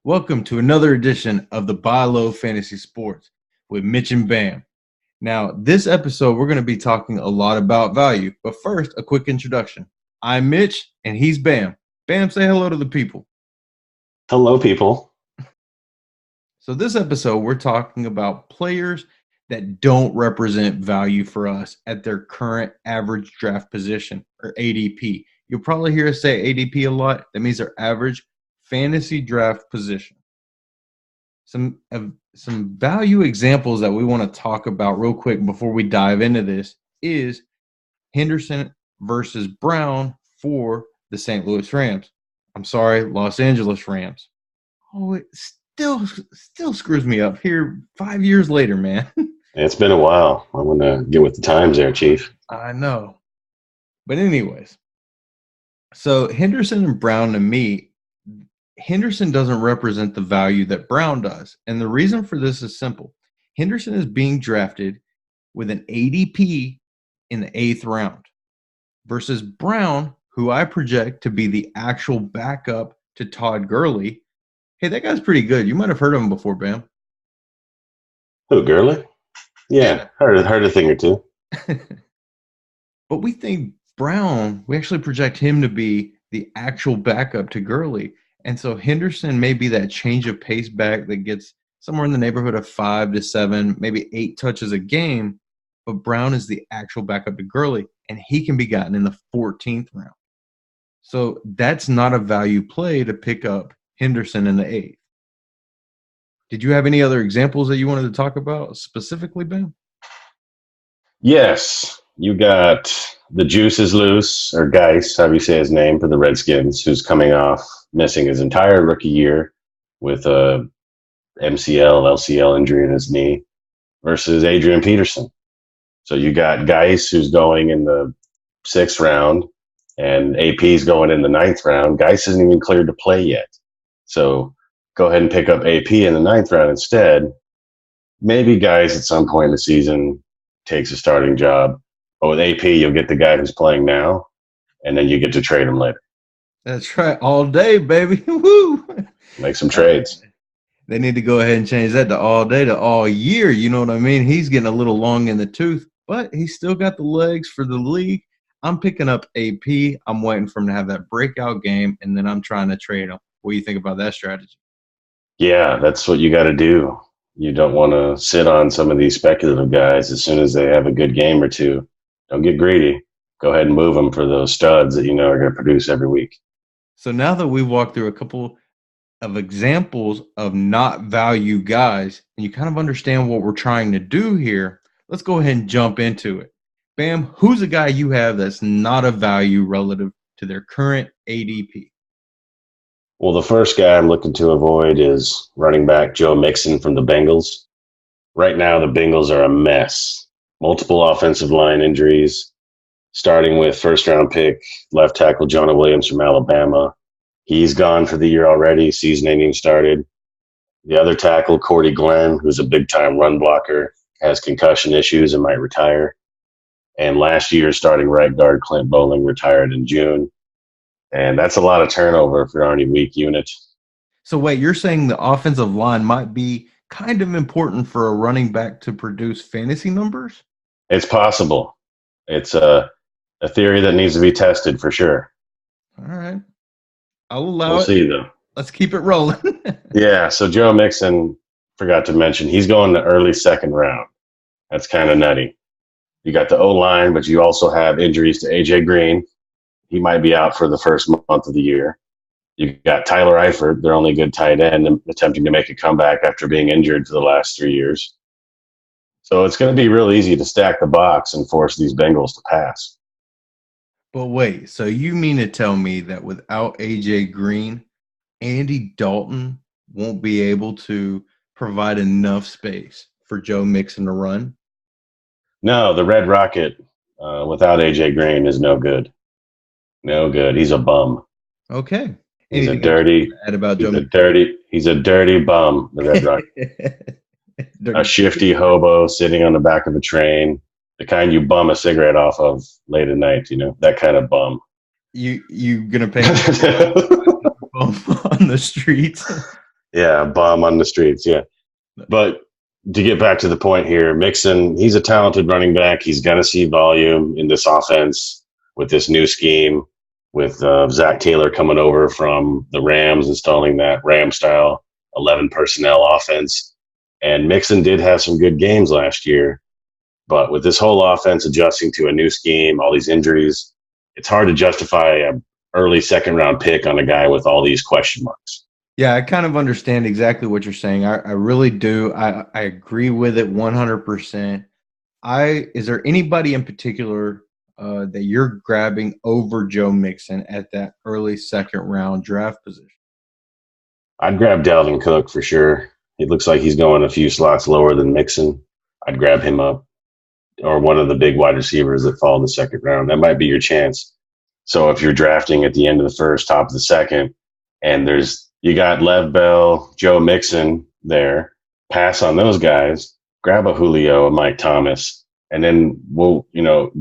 Welcome to another edition of the Buy Low Fantasy Sports with Mitch and Bam. Now, this episode, we're going to be talking a lot about value. But first, a quick introduction. I'm Mitch, and he's Bam. Bam, say hello to the people. Hello, people. So this episode, we're talking about players that don't represent value for us at their current average draft position, or ADP. You'll probably hear us say ADP a lot. That means their average fantasy draft position. Some value examples that we want to talk about real quick before we dive into this is Henderson versus Brown for the St. Louis Rams. I'm sorry, Los Angeles Rams. Oh, it still screws me up here 5 years later, man. It's been a while. I'm going to get with the times there, Chief. I know. But anyways, so Henderson and Brown, to me, Henderson doesn't represent the value that Brown does. And the reason for this is simple. Henderson is being drafted with an ADP in the 8th round versus Brown, who I project to be the actual backup to Todd Gurley. Hey, that guy's pretty good. You might have heard of him before, Bam. Who, Gurley? Yeah, heard a thing or two. But we think Brown, we actually project him to be the actual backup to Gurley. And so Henderson may be that change of pace back that gets somewhere in the neighborhood of 5 to 7, maybe 8 touches a game. But Brown is the actual backup to Gurley, and he can be gotten in the 14th round. So that's not a value play to pick up Henderson in the 8th. Did you have any other examples that you wanted to talk about specifically, Ben? Yes, you got the juice is loose, or Geis, however you say his name, for the Redskins, who's coming off missing his entire rookie year with a MCL, LCL injury in his knee, versus Adrian Peterson. So you got Geis, who's going in the 6th round, and AP's going in the 9th round. Geis isn't even cleared to play yet. So go ahead and pick up AP in the 9th round instead. Maybe Geis at some point in the season takes a starting job. But with AP, you'll get the guy who's playing now, and then you get to trade him later. That's right. All day, baby. Woo! Make some trades. They need to go ahead and change that to all day to all year. You know what I mean? He's getting a little long in the tooth, but he's still got the legs for the league. I'm picking up AP. I'm waiting for him to have that breakout game, and then I'm trying to trade him. What do you think about that strategy? Yeah, that's what you got to do. You don't want to sit on some of these speculative guys as soon as they have a good game or two. Don't get greedy. Go ahead and move them for those studs that you know are going to produce every week. So now that we've walked through a couple of examples of not value guys, and you kind of understand what we're trying to do here, let's go ahead and jump into it. Bam, who's a guy you have that's not a value relative to their current ADP? Well, the first guy I'm looking to avoid is running back Joe Mixon from the Bengals. Right now, the Bengals are a mess. Multiple offensive line injuries, starting with first-round pick left tackle Jonah Williams from Alabama. He's gone for the year already. Season ending started. The other tackle, Cordy Glenn, who's a big-time run blocker, has concussion issues and might retire. And last year's starting right guard, Clint Bowling, retired in June. And that's a lot of turnover for already weak unit. So wait, you're saying the offensive line might be kind of important for a running back to produce fantasy numbers? It's possible. It's a theory that needs to be tested for sure. All right. I'll allow it. We'll see, though. Let's keep it rolling. Yeah, so Joe Mixon, forgot to mention, he's going the early 2nd round. That's kind of nutty. You got the O-line, but you also have injuries to A.J. Green. He might be out for the first month of the year. You got Tyler Eifert, their only good tight end, attempting to make a comeback after being injured for the last 3 years. So it's going to be real easy to stack the box and force these Bengals to pass. But wait, so you mean to tell me that without A.J. Green, Andy Dalton won't be able to provide enough space for Joe Mixon to run? No, the Red Rocket without A.J. Green is no good. No good. He's a bum. Okay. He's Anything a dirty bum, the Red Rocket. A shifty hobo sitting on the back of a train, the kind you bum a cigarette off of late at night, you know, that kind of bum. You gonna pay on the streets? Yeah, bomb on the streets. Yeah. But to get back to the point here, Mixon, he's a talented running back. He's going to see volume in this offense with this new scheme, with Zach Taylor coming over from the Rams, installing that Ram style 11 personnel offense. And Mixon did have some good games last year. But with this whole offense adjusting to a new scheme, all these injuries, it's hard to justify an early second round pick on a guy with all these question marks. Yeah, I kind of understand exactly what you're saying. I really do. I agree with it 100%. Is there anybody in particular that you're grabbing over Joe Mixon at that early second round draft position? I'd grab Dalvin Cook for sure. It looks like he's going a few slots lower than Mixon. I'd grab him up, or one of the big wide receivers that fall in the second round. That might be your chance. So if you're drafting at the end of the first, top of the second, and you got Lev Bell, Joe Mixon there, pass on those guys, grab a Julio, a Mike Thomas, and then we'll,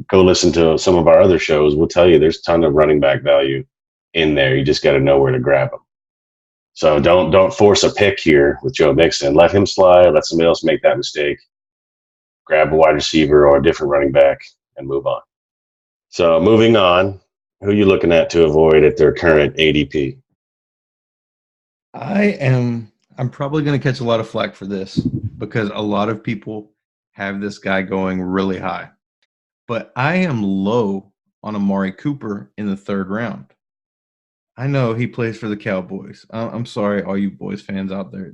go listen to some of our other shows. We'll tell you there's a ton of running back value in there. You just got to know where to grab them. So don't force a pick here with Joe Mixon. Let him slide. Let somebody else make that mistake. Grab a wide receiver or a different running back and move on. So moving on, who are you looking at to avoid at their current ADP? I'm probably going to catch a lot of flack for this because a lot of people have this guy going really high. But I am low on Amari Cooper in the third round. I know he plays for the Cowboys. I'm sorry, all you boys fans out there.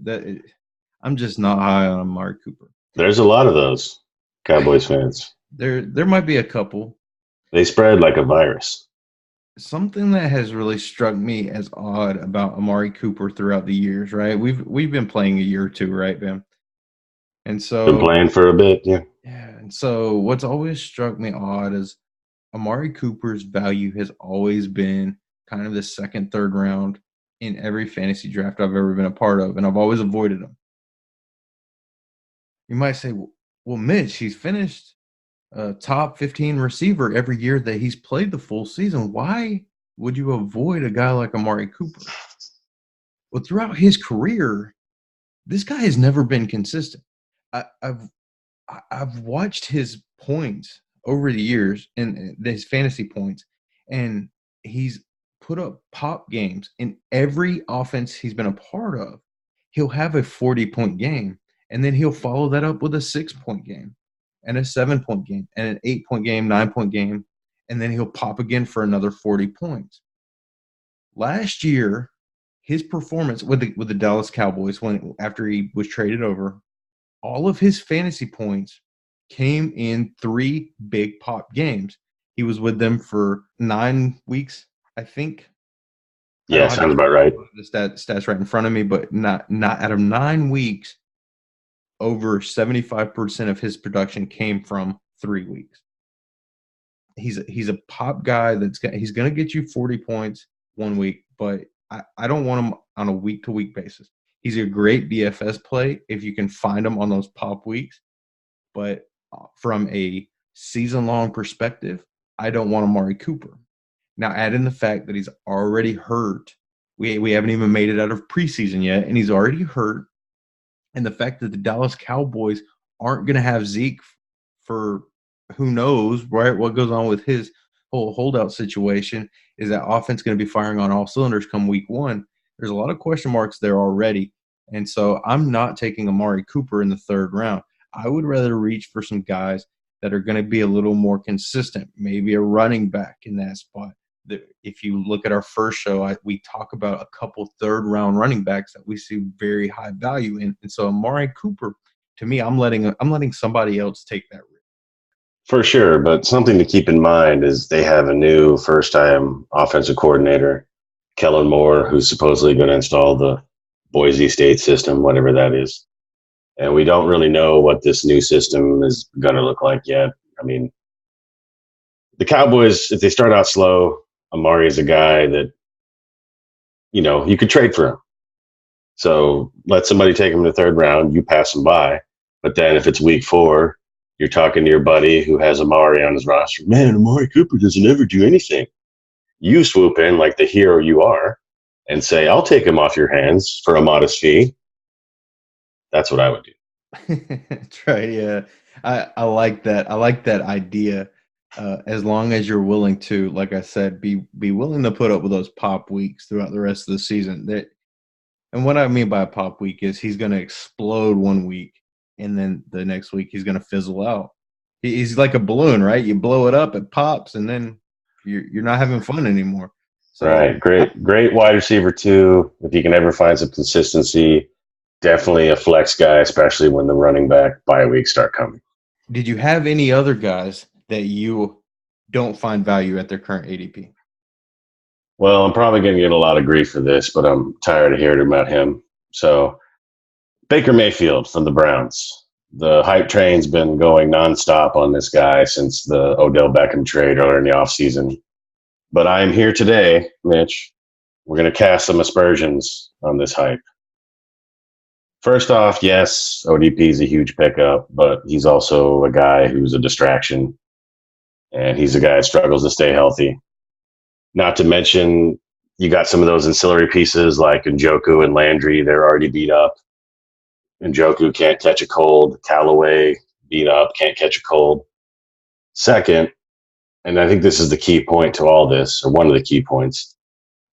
I'm just not high on Amari Cooper. There's a lot of those Cowboys fans. There might be a couple. They spread like a virus. Something that has really struck me as odd about Amari Cooper throughout the years, right? We've been playing a year or two, right, Ben? And so been playing for a bit, yeah. Yeah, and so what's always struck me odd is Amari Cooper's value has always been kind of the second, third round in every fantasy draft I've ever been a part of, and I've always avoided him. You might say, well, Mitch, he's finished a top 15 receiver every year that he's played the full season. Why would you avoid a guy like Amari Cooper? Well, throughout his career, this guy has never been consistent. I've watched his points over the years and his fantasy points, and he's put up pop games in every offense he's been a part of. He'll have a 40-point game, and then he'll follow that up with a 6-point game and a 7-point game and an 8-point game, 9-point game, and then he'll pop again for another 40 points. Last year, his performance with the Dallas Cowboys after he was traded over, all of his fantasy points came in 3 big pop games. He was with them for 9 weeks, I think. Yeah, sounds about right. The stats right in front of me, but not out of 9 weeks, over 75% of his production came from 3 weeks. He's a pop guy he's going to get you 40 points 1 week, but I don't want him on a week-to-week basis. He's a great DFS play if you can find him on those pop weeks. But from a season-long perspective, I don't want Amari Cooper. Now, add in the fact that he's already hurt. We haven't even made it out of preseason yet, and he's already hurt. And the fact that the Dallas Cowboys aren't going to have Zeke for who knows, right, what goes on with his whole holdout situation. Is that offense going to be firing on all cylinders come week 1? There's a lot of question marks there already. And so I'm not taking Amari Cooper in the third round. I would rather reach for some guys that are going to be a little more consistent, maybe a running back in that spot. If you look at our first show, we talk about a couple third-round running backs that we see very high value in. And so Amari Cooper, to me, I'm letting somebody else take that risk. For sure, but something to keep in mind is they have a new first-time offensive coordinator, Kellen Moore, who's supposedly going to install the Boise State system, whatever that is. And we don't really know what this new system is going to look like yet. I mean, the Cowboys, if they start out slow, Amari is a guy that, you could trade for him. So let somebody take him in the third round, you pass him by. But then if it's week 4, you're talking to your buddy who has Amari on his roster. Man, Amari Cooper doesn't ever do anything. You swoop in like the hero you are and say, I'll take him off your hands for a modest fee. That's what I would do. That's right. Yeah, I like that. I like that idea. As long as you're willing to, like I said, be willing to put up with those pop weeks throughout the rest of the season. And what I mean by a pop week is he's going to explode one week, and then the next week he's going to fizzle out. He's like a balloon, right? You blow it up, it pops, and then you're not having fun anymore. So Right. Great wide receiver, too. If you can ever find some consistency, definitely a flex guy, especially when the running back bye weeks start coming. did you have any other guys that you don't find value at their current ADP? Well, I'm probably going to get a lot of grief for this, but I'm tired of hearing about him. So, Baker Mayfield from the Browns. The hype train's been going nonstop on this guy since the Odell Beckham trade earlier in the offseason. But I am here today, Mitch. We're going to cast some aspersions on this hype. First off, yes, ODP is a huge pickup, but he's also a guy who's a distraction, and he's a guy that struggles to stay healthy. Not to mention, you got some of those ancillary pieces like Njoku and Landry. They're already beat up. Njoku can't catch a cold. Callaway beat up, can't catch a cold. Second, and I think this is the key point to all this, or one of the key points,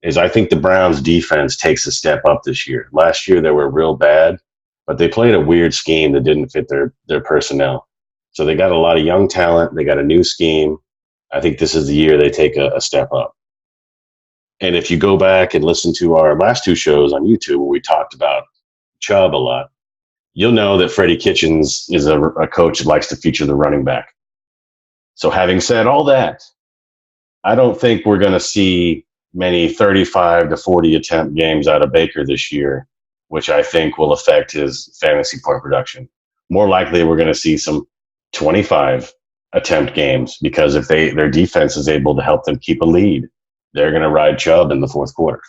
is I think the Browns defense takes a step up this year. Last year they were real bad, but they played a weird scheme that didn't fit their personnel. So they got a lot of young talent. They got a new scheme. I think this is the year they take a step up. And if you go back and listen to our last two shows on YouTube where we talked about Chubb a lot, you'll know that Freddie Kitchens is a coach that likes to feature the running back. So having said all that, I don't think we're going to see many 35 to 40 attempt games out of Baker this year, which I think will affect his fantasy point production. More likely, we're going to see some 25 attempt games because if their defense is able to help them keep a lead, they're going to ride Chubb in the fourth quarter.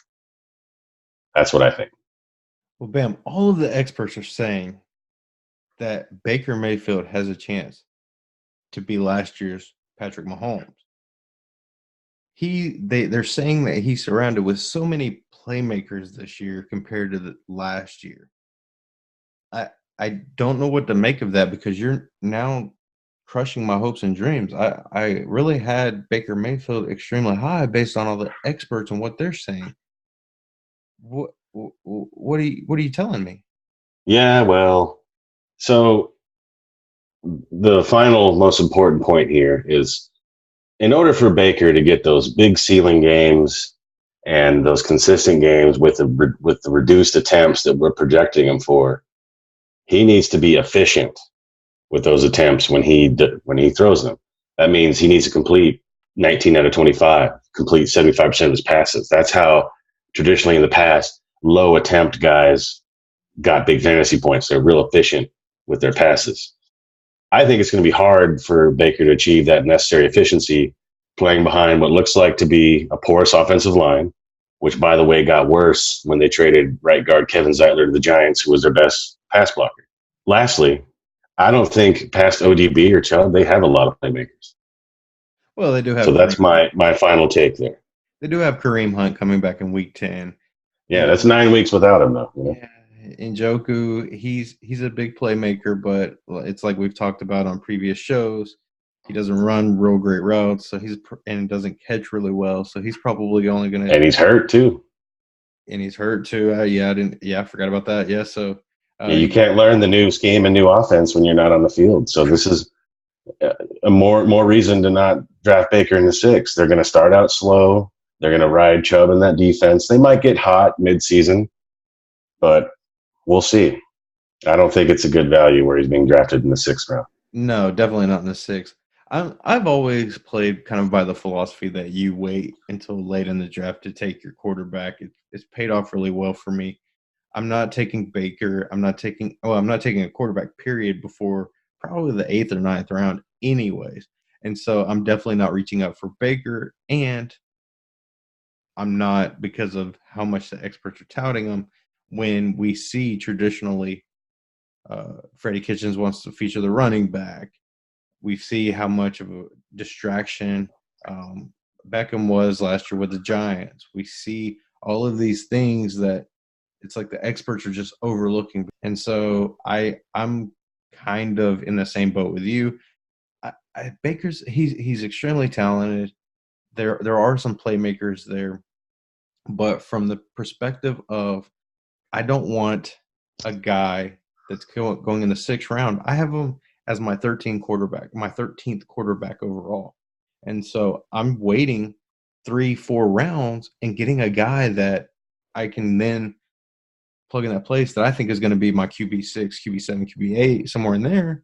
That's what I think. Well, Bam, all of the experts are saying that Baker Mayfield has a chance to be last year's Patrick Mahomes. They're saying that he's surrounded with so many playmakers this year compared to the last year. I don't know what to make of that because you're now crushing my hopes and dreams. I really had Baker Mayfield extremely high based on all the experts and what they're saying. What are you telling me? Yeah, well, so the final most important point here is in order for Baker to get those big ceiling games and those consistent games with the reduced attempts that we're projecting him for, he needs to be efficient with those attempts when he throws them. That means he needs to complete 19 out of 25, complete 75% of his passes. That's how traditionally in the past low attempt guys got big fantasy points. They're real efficient with their passes. I think it's going to be hard for Baker to achieve that necessary efficiency playing behind what looks like to be a porous offensive line, which, by the way, got worse when they traded right guard Kevin Zeitler to the Giants, who was their best pass blocker. Lastly, I don't think past ODB or Chubb, they have a lot of playmakers. Well, they do have So that's my final take there. They do have Kareem Hunt coming back in week 10. Yeah, that's 9 weeks without him, though. You know? Yeah, Njoku, he's a big playmaker, but it's like we've talked about on previous shows. He doesn't run real great routes, and doesn't catch really well. So he's probably only going to. And he's hurt too. And he's hurt too. I forgot about that. Yeah, so You can't learn the new scheme and new offense when you're not on the field. So this is a more reason to not draft Baker in the sixth. They're going to start out slow. They're going to ride Chubb in that defense. They might get hot mid-season, but we'll see. I don't think it's a good value where he's being drafted in the sixth round. No, definitely not in the sixth. I've always played kind of by the philosophy that you wait until late in the draft to take your quarterback. It's paid off really well for me. I'm not taking Baker. I'm not taking a quarterback period before probably the 8th or 9th round anyways. And so I'm definitely not reaching out for Baker, and I'm not because of how much the experts are touting him. When we see traditionally Freddie Kitchens wants to feature the running back, we see how much of a distraction Beckham was last year with the Giants. We see all of these things that it's like the experts are just overlooking. And so I'm kind of in the same boat with you. Baker's he's extremely talented. There are some playmakers there, but from the perspective of I don't want a guy that's going in the sixth round. I have him as my 13th quarterback, my 13th quarterback overall. And so I'm waiting 3, 4 rounds and getting a guy that I can then plug in that place that I think is going to be my QB6, QB7, QB8, somewhere in there.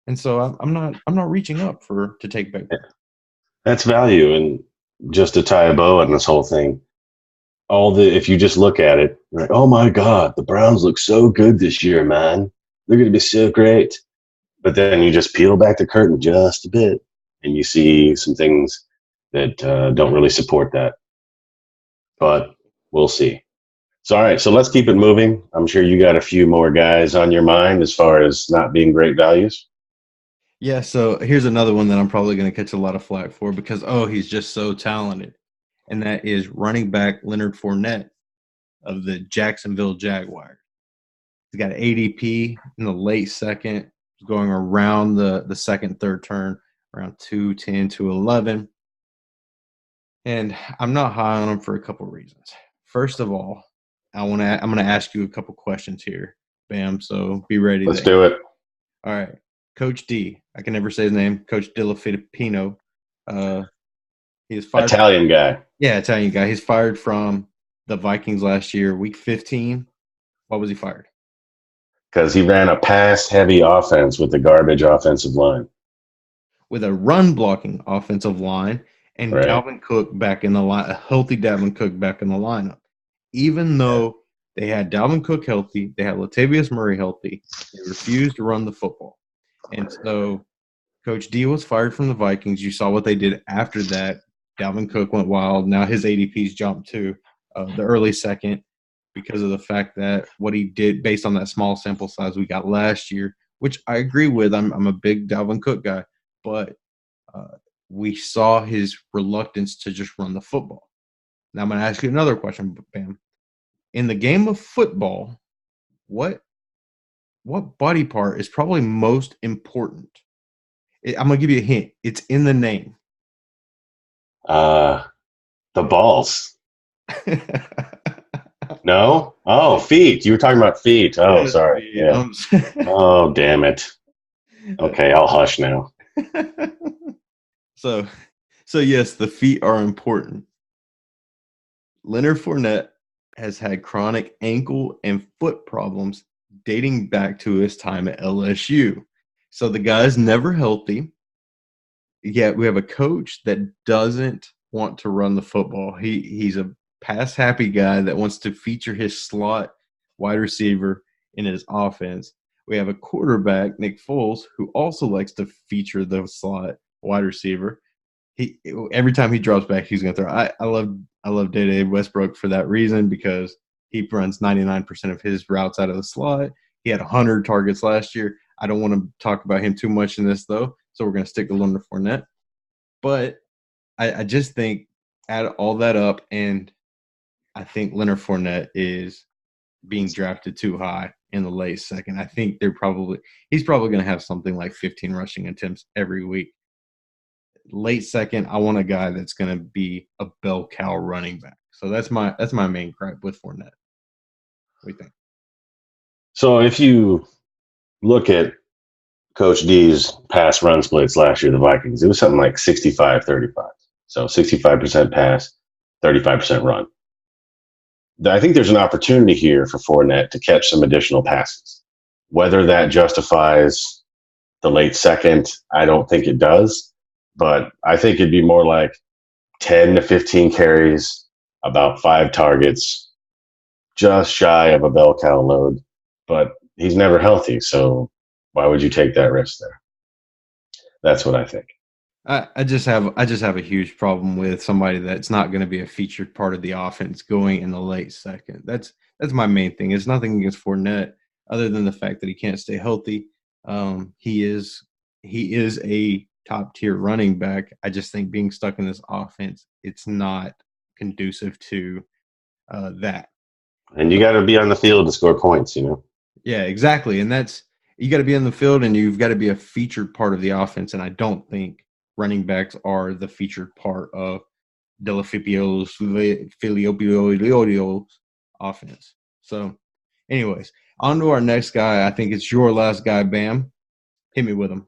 And so I'm not reaching up to take Baker. That's value. And just to tie a bow on this whole thing, if you just look at it, you're like, oh my God, the Browns look so good this year, man. They're going to be so great. But then you just peel back the curtain just a bit and you see some things that don't really support that. But we'll see. So, all right, so let's keep it moving. I'm sure you got a few more guys on your mind as far as not being great values. Yeah, so here's another one that I'm probably going to catch a lot of flack for because, he's just so talented. And that is running back Leonard Fournette of the Jacksonville Jaguars. He's got an ADP in the late second, going around the second, third turn, around 210 to 11. And I'm not high on him for a couple reasons. First of all, I'm gonna ask you a couple questions here, Bam. So be ready. Let's do it. All right, Coach D. I can never say his name. Coach Dilla Filippino. He is fired. Italian guy. Yeah, Italian guy. He's fired from the Vikings last year, week 15. Why was he fired? Because he ran a pass-heavy offense with a garbage offensive line. With a run-blocking offensive line and Right. Dalvin Cook back in the line, a healthy Dalvin Cook back in the lineup. Even though they had Dalvin Cook healthy, they had Latavius Murray healthy, they refused to run the football. And so Coach D was fired from the Vikings. You saw what they did after that. Dalvin Cook went wild. Now his ADP's jumped to the early second because of the fact that what he did based on that small sample size we got last year, which I agree with. I'm a big Dalvin Cook guy, but we saw his reluctance to just run the football. Now I'm going to ask you another question, Bam. In the game of football, what body part is probably most important? I'm going to give you a hint. It's in the name. The balls. No? Oh, feet. You were talking about feet. Oh, sorry. Yeah. Oh, damn it. Okay, I'll hush now. So yes, the feet are important. Leonard Fournette has had chronic ankle and foot problems dating back to his time at LSU. So the guy's never healthy. Yet we have a coach that doesn't want to run the football. He's a pass happy guy that wants to feature his slot wide receiver in his offense. We have a quarterback, Nick Foles, who also likes to feature the slot wide receiver. Every time he drops back, he's going to throw. I love Day Westbrook for that reason because he runs 99% of his routes out of the slot. He had 100 targets last year. I don't want to talk about him too much in this though, so we're going to stick to Leonard Fournette. But I just think add all that up, and I think Leonard Fournette is being drafted too high in the late second. I think he's probably going to have something like 15 rushing attempts every week. Late second, I want a guy that's going to be a bell cow running back. So that's my main gripe with Fournette. What do you think? So if you look at Coach D's pass run splits last year, the Vikings, it was something like 65-35. So 65% pass, 35% run. I think there's an opportunity here for Fournette to catch some additional passes. Whether that justifies the late second, I don't think it does. But I think it'd be more like 10 to 15 carries, about 5 targets, just shy of a bell cow load. But he's never healthy, so why would you take that risk there? That's what I think. I just have a huge problem with somebody that's not going to be a featured part of the offense going in the late second. That's my main thing. It's nothing against Fournette other than the fact that he can't stay healthy. He is a top tier running back. I just think being stuck in this offense, it's not conducive to that. And you got to be on the field to score points, you know? Yeah, exactly. And that's you got to be in the field and you've got to be a featured part of the offense. And I don't think running backs are the featured part of Delafipiolo's Filiopiolio's offense. So, anyways, on to our next guy. I think it's your last guy, Bam. Hit me with him.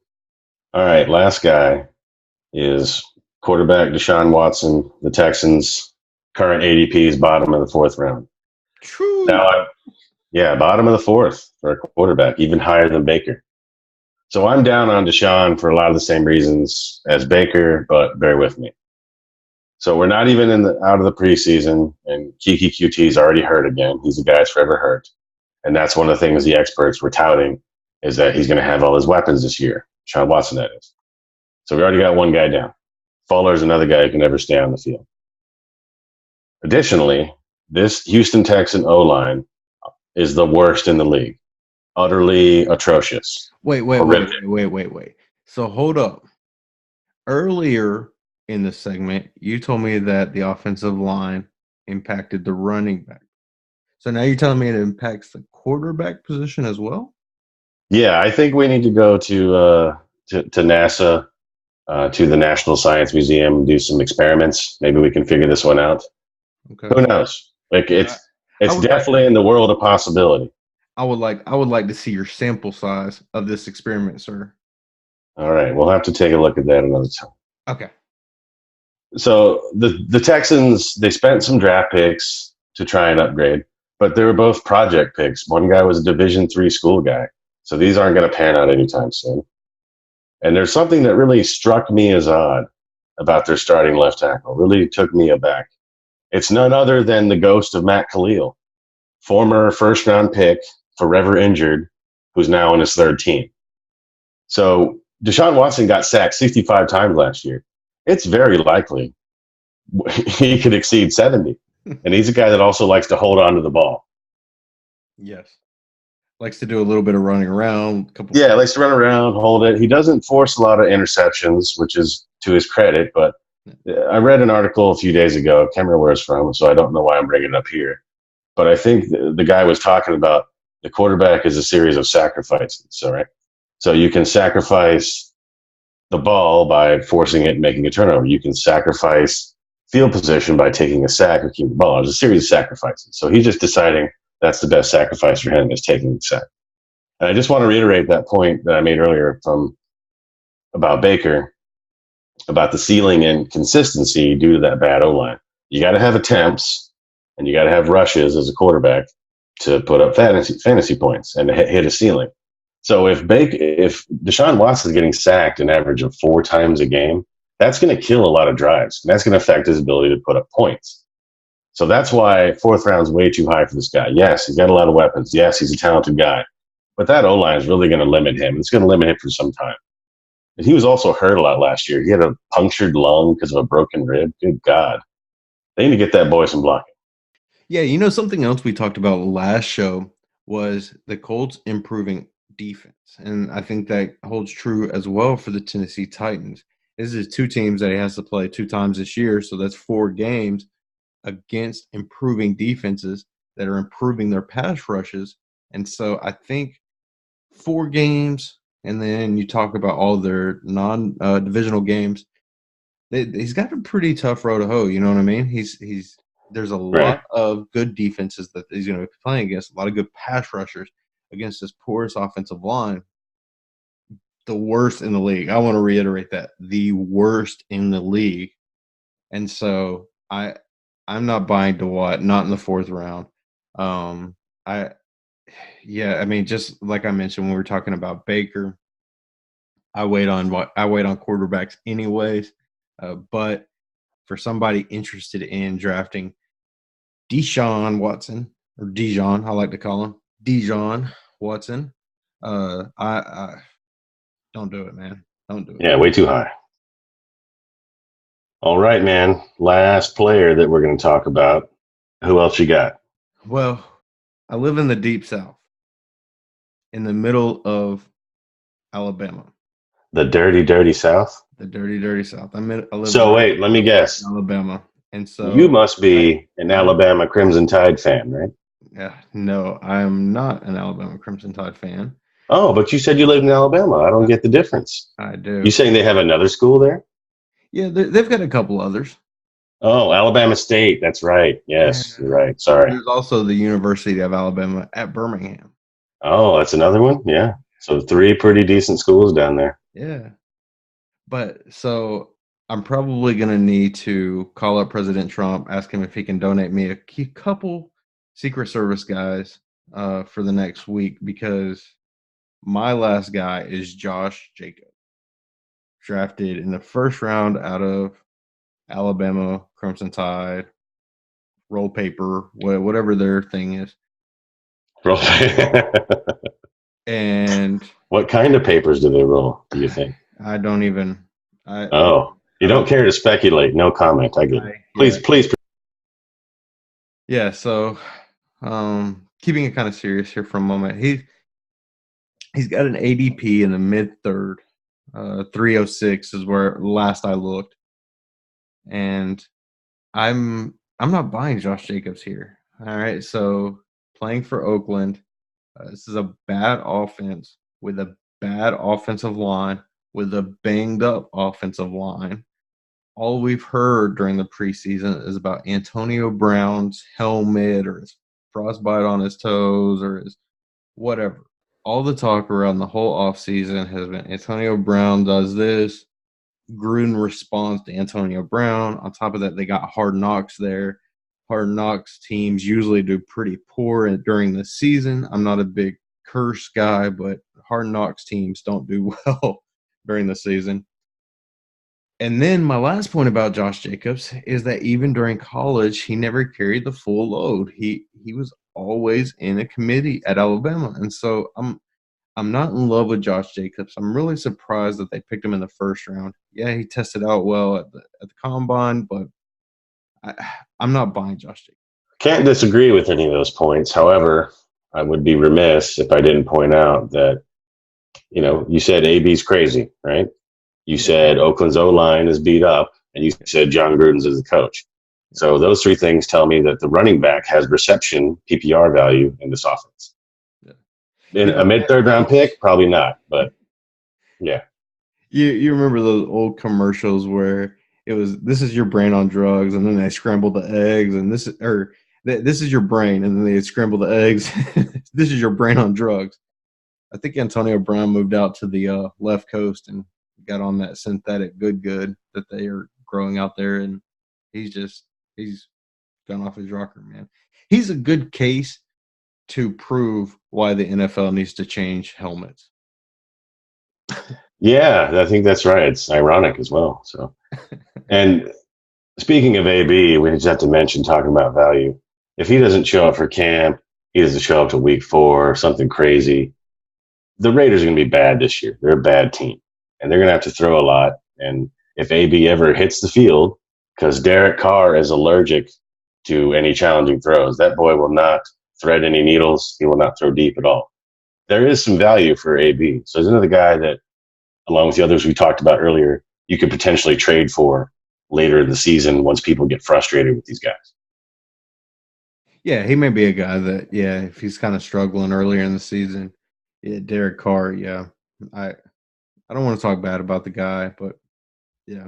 All right, last guy is quarterback Deshaun Watson, the Texans' current ADP is bottom of the fourth round. True. Now, yeah, bottom of the fourth for a quarterback, even higher than Baker. So I'm down on Deshaun for a lot of the same reasons as Baker, but bear with me. So we're not even out of the preseason, and Kiki QT's already hurt again. He's the guy that's forever hurt, and that's one of the things the experts were touting is that he's going to have all his weapons this year. Deshaun Watson, that is. So we already got one guy down. Fuller's another guy who can never stay on the field. Additionally, this Houston Texan O-line is the worst in the league. Utterly atrocious. Wait. So hold up. Earlier in the segment, you told me that the offensive line impacted the running back. So now you're telling me it impacts the quarterback position as well? Yeah, I think we need to go to NASA, to the National Science Museum, and do some experiments. Maybe we can figure this one out. Okay. Who knows? Like it's definitely like, in the world of possibility. I would like to see your sample size of this experiment, sir. All right, we'll have to take a look at that another time. Okay. So the Texans, they spent some draft picks to try and upgrade, but they were both project picks. One guy was a Division III school guy, so these aren't going to pan out anytime soon. And there's something that really struck me as odd about their starting left tackle. Really took me aback. It's none other than the ghost of Matt Khalil, former first-round pick, forever injured, who's now on his third team. So Deshaun Watson got sacked 65 times last year. It's very likely he could exceed 70. And he's a guy that also likes to hold on to the ball. Yes. Likes to do a little bit of running around. Likes to run around, hold it. He doesn't force a lot of interceptions, which is to his credit. But I read an article a few days ago. I can't remember where it's from, so I don't know why I'm bringing it up here. But I think the guy was talking about the quarterback is a series of sacrifices. All right. So you can sacrifice the ball by forcing it and making a turnover. You can sacrifice field position by taking a sack or keeping the ball. There's a series of sacrifices. So he's just deciding that's the best sacrifice for him is taking the sack. And I just want to reiterate that point that I made earlier about Baker, about the ceiling and consistency due to that bad O-line. You got to have attempts and you got to have rushes as a quarterback to put up fantasy points and to hit a ceiling. So if Deshaun Watson is getting sacked an average of 4 times a game, that's going to kill a lot of drives. And that's going to affect his ability to put up points. So that's why fourth round is way too high for this guy. Yes, he's got a lot of weapons. Yes, he's a talented guy. But that O-line is really going to limit him. It's going to limit him for some time. And he was also hurt a lot last year. He had a punctured lung because of a broken rib. Good God. They need to get that boy some blocking. Yeah, something else we talked about last show was the Colts improving defense. And I think that holds true as well for the Tennessee Titans. This is 2 teams that he has to play 2 times this year, so that's 4 games against improving defenses that are improving their pass rushes. And so I think 4 games, and then you talk about all their non-divisional games, he's got a pretty tough road to hoe. You know what I mean? There's a lot of good defenses that he's going to be playing against, a lot of good pass rushers against this porous offensive line. The worst in the league. I want to reiterate that. The worst in the league. And so I'm not buying DeWatt, not in the 4th round. Just like I mentioned when we were talking about Baker, I wait on quarterbacks anyways. But for somebody interested in drafting Deshaun Watson, or Dijon, I like to call him Dijon Watson, I don't do it, man. Don't do it. Yeah, way too high. All right, man. Last player that we're going to talk about. Who else you got? Well, I live in the Deep South, in the middle of Alabama. The dirty, dirty South? The dirty, dirty South. I live wait, let me guess. Alabama. And You so must be an I Alabama Crimson Tide fan, right? yeah, no, I'm not an Alabama Crimson Tide fan. Oh, but you said you lived in Alabama. I don't I, get the difference. I You do. saying they have another school there? Yeah, they've got a couple others. Oh, Alabama State. That's right. Yes, you're Yeah. right. Sorry. There's also the University of Alabama at Birmingham. Oh, that's another one. Yeah. So three pretty decent schools down there. Yeah. But so I'm probably going to need to call up President Trump, ask him if he can donate me a couple Secret Service guys for the next week because my last guy is Josh Jacobs, drafted in the first round out of Alabama Crimson Tide, roll paper, whatever their thing is. And What kind of papers do they roll, do you think? I don't even, Oh, you I don't don't, care to speculate. No comment. I get it. yeah, Please. yeah. So, keeping it kind of serious here for a moment, he's got an ADP in the mid third, 306 is where last I looked, and I'm not buying Josh Jacobs here. All right, so playing for Oakland, this is a bad offense with a bad offensive line with a banged up offensive line. All we've heard during the preseason is about Antonio Brown's helmet or his frostbite on his toes or his whatever. All the talk around the whole offseason has been Antonio Brown does this. Gruden responds to Antonio Brown. On top of that, they got Hard Knocks there. Hard Knocks teams usually do pretty poor during the season. I'm not a big curse guy, but Hard Knocks teams don't do well during the season. And then my last point about Josh Jacobs is that even during college, he never carried the full load. He was always in a committee at Alabama, and so I'm not in love with Josh Jacobs. I'm really surprised that they picked him in the first round. Yeah, he tested out well at the combine, but I, I'm not buying Josh Jacobs. Can't disagree with any of those points. However, I would be remiss if I didn't point out that, you said AB's crazy, right? You Yeah, said Oakland's O line is beat up, and you said John Gruden's is the coach. So those three things tell me that the running back has reception PPR value in this offense. yeah. In You a know, mid third round pick, probably not, but yeah. you remember those old commercials where it was this is your brain on drugs, and then they scrambled the eggs, and this is your brain, and then they scramble the eggs. This is your brain on drugs. I think Antonio Brown moved out to the left coast and got on that synthetic good that they are growing out there, and he's gone off his rocker, man. He's a good case to prove why the NFL needs to change helmets. Yeah, I think that's right. It's ironic as well. So, and speaking of AB, we just have to mention talking about value. If he doesn't show up for camp, he doesn't show up to week 4, something crazy. The Raiders are going to be bad this year. They're a bad team, and they're going to have to throw a lot. And if AB ever hits the field, because Derek Carr is allergic to any challenging throws, that boy will not thread any needles. He will not throw deep at all. There is some value for AB. So there's another guy that, along with the others we talked about earlier, you could potentially trade for later in the season once people get frustrated with these guys. Yeah, he may be a guy that, yeah, if he's kind of struggling earlier in the season, yeah, Derek Carr, yeah. I I don't want to talk bad about the guy, but yeah.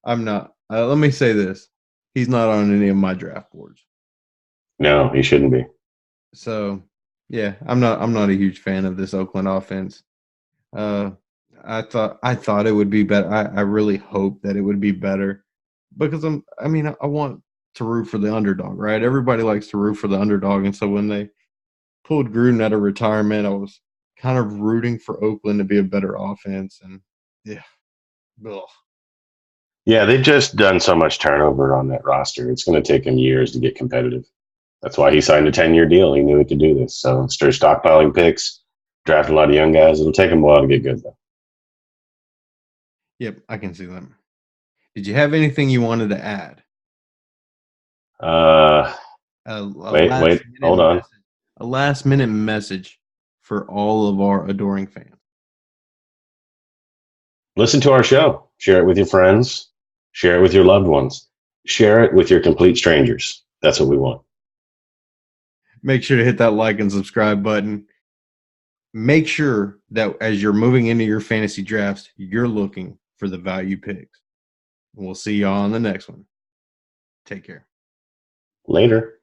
I'm not. Let me say this: he's not on any of my draft boards. No, he shouldn't be. So, yeah, I'm not a huge fan of this Oakland offense. Uh, I thought it would be better. I really hope that it would be better because I want to root for the underdog, right? Everybody likes to root for the underdog, and so when they pulled Gruden out of retirement, I was kind of rooting for Oakland to be a better offense, and yeah, ugh. Yeah, they've just done so much turnover on that roster. It's going to take him years to get competitive. That's why he signed a 10-year deal. He knew he could do this. So start stockpiling picks, draft a lot of young guys. It'll take him a while to get good, though. Yep, I can see them. Did you have anything you wanted to add? Uh, A wait, hold on. last minute message for all of our adoring fans. Listen to our show. Share it with your friends. Share it with your loved ones. Share it with your complete strangers. That's what we want. Make sure to hit that like and subscribe button. Make sure that as you're moving into your fantasy drafts, you're looking for the value picks. We'll see y'all on the next one. Take care. Later.